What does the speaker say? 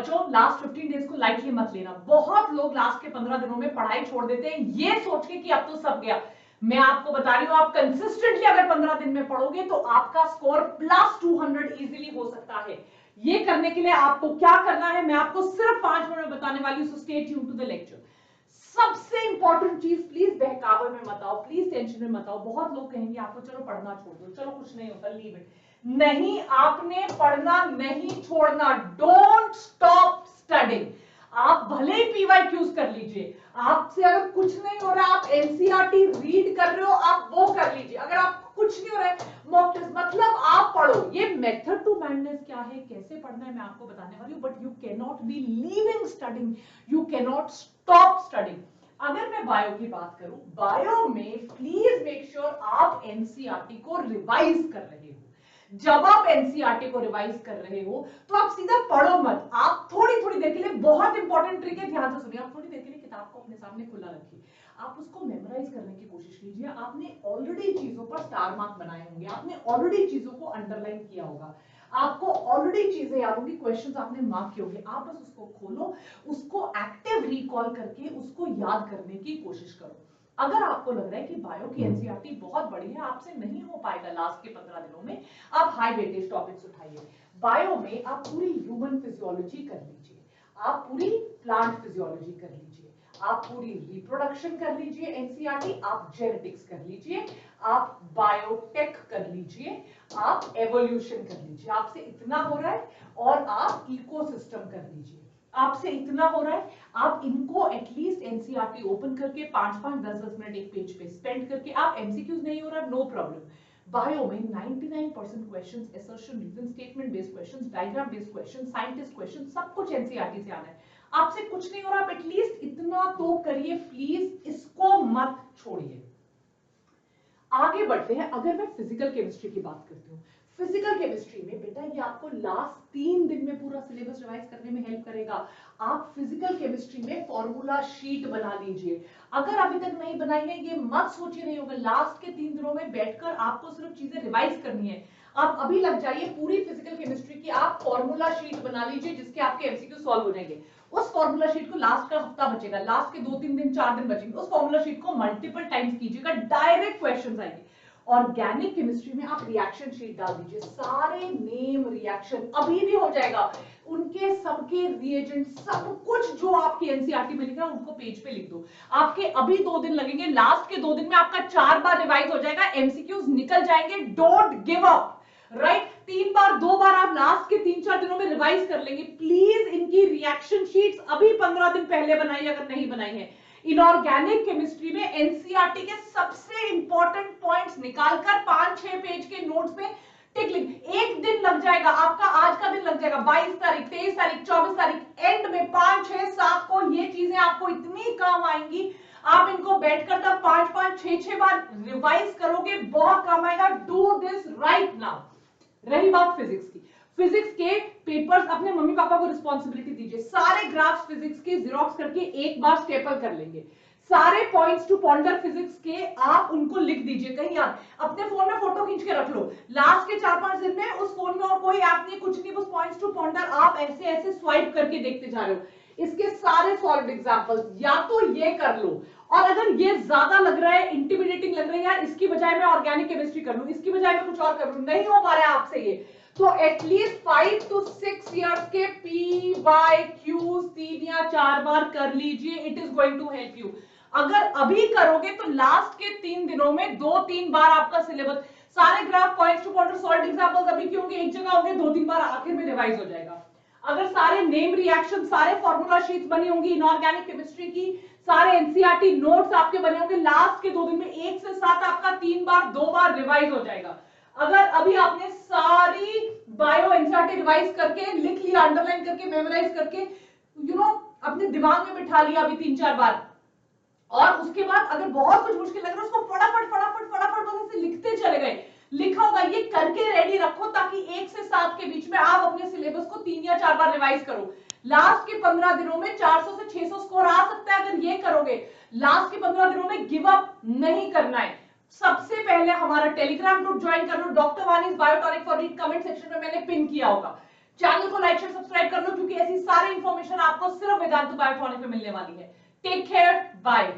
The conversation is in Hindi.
बच्चों लास्ट 15 डेज को लाइटली मत लेना। बहुत लोग लास्ट के 15 दिनों में पढ़ाई छोड़ देते हैं ये सोच के कि अब तो सब गया। मैं आपको बता रही हूं, आप कंसिस्टेंटली अगर 15 दिन में पढ़ोगे तो आपका स्कोर +200 इजीली हो सकता है। ये करने के लिए आपको क्या करना है मैं आपको सिर्फ 5 मिनट में बताने वाली हूं, so stay tune to the lecture. सबसे इंपॉर्टेंट चीज, प्लीज बहकावे में मत आओ, प्लीज टेंशन में मत आओ। बहुत लोग कहेंगे आपको चलो पढ़ना छोड़ दो, चलो कुछ नहीं होता, लीव इट। नहीं, आपने पढ़ना नहीं छोड़ना। Don't stop studying. आप भले ही पीवाईक्यूज कर लीजिए, आपसे अगर कुछ नहीं हो रहा आप एनसीईआरटी रीड कर रहे हो आप वो कर लीजिए। अगर आपको कुछ नहीं हो रहा है मॉक टेस्ट, मतलब आप पढ़ो। ये मेथड टू मैडनेस क्या है, कैसे पढ़ना है मैं आपको बताने वाली हूँ, but you can not be leaving studying, you can not stop studying. अगर मैं बायो की बात करूं, बायो में प्लीज मेक श्योर आप एनसीईआरटी को रिवाइज कर रहे हो। जब आप एनसीईआरटी को रिवाइज कर रहे हो तो आप सीधा पढ़ो मत, आप थोड़ी थोड़ी देर के लिए, बहुत इंपॉर्टेंट ट्रिक है, ध्यान से सुनिए, आप थोड़ी देर के लिए किताब को अपने सामने खुला रखिए, आप उसको मेमोराइज करने की कोशिश कीजिए। आपने ऑलरेडी चीजों पर स्टार मार्क बनाए होंगे, आपने ऑलरेडी चीजों को अंडरलाइन किया होगा, आपको ऑलरेडी चीजें याद होंगी, क्वेश्चंस आपने मार्क किए होंगे। आप बस उसको खोलो, उसको एक्टिव रिकॉल करके उसको याद करने की कोशिश करो। अगर आपको लग रहा है कि बायो की एनसीईआरटी बहुत बड़ी है, आपसे नहीं हो पाएगा लास्ट के 15 दिनों में, आप हाई वेटेज टॉपिक्स उठाइए। बायो में आप पूरी ह्यूमन फिजियोलॉजी कर लीजिए, आप पूरी प्लांट फिजियोलॉजी कर लीजिए, आप पूरी रिप्रोडक्शन कर लीजिए एनसीईआरटी, आप जेनेटिक्स कर लीजिए, आप बायोटेक कर लीजिए, आप एवोल्यूशन कर लीजिए। आपसे इतना हो रहा है, और आप इकोसिस्टम कर लीजिए। आपसे इतना हो रहा है, आप इनको एटलीस्ट एनसीईआरटी ओपन करके 5-5, 10-10 मिनट एक पेज पे स्पेंड करके, आप एमसीक्यूज नहीं हो रहा, नो प्रॉब्लम। बायो में 99% questions, assertion, reason statement based questions, diagram based questions, scientist questions, सब कुछ एनसीईआरटी से आना है। आपसे कुछ नहीं हो रहा, आप एटलीस्ट इतना तो करिए प्लीज, इसको मत छोड़िए। आगे बढ़ते हैं। अगर मैं फिजिकल केमिस्ट्री की बात करती हूँ, फिजिकल केमिस्ट्री में बेटा ये आपको लास्ट 3 दिन में पूरा सिलेबस रिवाइज करने में हेल्प करेगा। आप फिजिकल केमिस्ट्री में फॉर्मूला शीट बना लीजिए। अगर अभी तक नहीं बनाई है, ये मत सोचिए नहीं होगा, लास्ट के 3 दिनों में बैठकर आपको सिर्फ चीजें रिवाइज करनी है। आप अभी लग जाइए पूरी फिजिकल केमिस्ट्री की, आप फॉर्मूला शीट बना लीजिए जिसके आपके एमसीक्यू सॉल्व हो जाएंगे। उस फॉर्मूला शीट को लास्ट का हफ्ता बचेगा, लास्ट के 2-3 दिन 4 दिन बचेंगे, उस फॉर्मूला शीट को मल्टीपल टाइम्स कीजिएगा, डायरेक्ट क्वेश्चंस आएंगे। ऑर्गेनिक केमिस्ट्री में आप रिएक्शन शीट डाल दीजिए, सारे नेम रिएक्शन अभी भी हो जाएगा, उनके सबके रिएजेंट सब कुछ जो आपकी एनसीईआरटी में लिखा है उनको पेज पे लिख दो। आपके अभी 2 दिन लगेंगे, लास्ट के 2 दिन में आपका 4 बार रिवाइज हो जाएगा, एमसीक्यूज निकल जाएंगे। Don't give up, right? 3 बार 2 बार आप लास्ट के 3-4 दिनों में रिवाइज कर लेंगे। प्लीज इनकी रिएक्शन शीट्स अभी 15 दिन पहले बनाइए अगर नहीं बनाई है। इनऑर्गेनिक केमिस्ट्री में एनसीईआरटी के सबसे इंपॉर्टेंट पॉइंट्स निकालकर 5-6 पेज के नोट्स में टिक लिख, एक दिन लग जाएगा आपका, आज का दिन लग जाएगा, 22 तारीख, 23 तारीख, 24 तारीख, एंड में 5, 6, 7 को ये चीजें आपको इतनी काम आएंगी, आप इनको बैठकर तब 5-5, 6-6 बार रिवाइज करोगे, बहुत काम आएगा। Do this right now. रही बात फिजिक्स की, फिजिक्स के पेपर्स अपने मम्मी पापा को रिस्पॉन्सिबिलिटी दीजिए, सारे ग्राफ्स फिजिक्स के जीरोक्स करके एक बार स्टेपल कर लेंगे, सारे पॉइंट्स टू पॉन्डर फिजिक्स के आप उनको लिख दीजिए कहीं याद, अपने फोन में फोटो खींच के रख लो। लास्ट के 4-5 दिन में उस फोन में और कोई ऐप नहीं, कुछ नहीं, बस पॉइंट्स टू पॉन्डर आप ऐसे ऐसे स्वाइप करके देखते जा रहे हो। इसके सारे सॉल्व्ड एग्जांपल्स या तो ये कर लो, और अगर ये ज्यादा लग रहा है, इंटिमिडेटिंग लग रहा है, यार इसकी बजाय मैं ऑर्गेनिक केमिस्ट्री कर लूं, इसकी बजाय मैं कुछ और कर लूं, नहीं हो पा रहा है आपसे ये, तो एटलीस्ट 5 to 6 years के PYQs 3 या 4 बार कर लीजिए, it is going to help you. अगर अभी करोगे तो लास्ट के 3 दिनों में 2-3 बार आपका सिलेबस, सारे graph, points to pointer, solved examples अभी क्योंकि एक जगह होंगे, 2-3 बार आखिर में रिवाइज हो जाएगा। अगर सारे नेम रिएक्शन, सारे फॉर्मूला शीट्स बनी होंगी इनऑर्गेनिक केमिस्ट्री की, सारे एनसीईआरटी नोट्स आपके बने होंगे, लास्ट के 2 दिन में 1 से 7 आपका 3 बार 2 बार रिवाइज हो जाएगा। अगर अभी आपने सारी बायो एनसीईआरटी रिवाइज करके लिख लिया, अंडरलाइन करके, मेमोराइज करके, अपने दिमाग में बिठा लिया अभी 3-4 बार, और उसके बाद अगर बहुत कुछ मुश्किल लग रहा है उसको फटाफट फटाफट फटाफट बस ऐसे लिखते चले गए, लिखा होगा, ये करके रेडी रखो ताकि 1 से 7 के बीच में आप अपने सिलेबस को 3 या 4 बार रिवाइज करो। लास्ट के 15 दिनों में 400 से 600 स्कोर आ सकता है अगर ये करोगे। लास्ट के 15 दिनों में गिव अप नहीं करना है। सबसे पहले हमारा टेलीग्राम ग्रुप ज्वाइन कर लो, डॉक्टर वानीज biotonic for read, comment section में मैंने पिन किया होगा। चैनल को लाइक शेयर सब्सक्राइब कर लो, क्योंकि ऐसी सारी आपको सिर्फ वेदांतु बायोट्रॉनिक में मिलने वाली है। Take care, bye.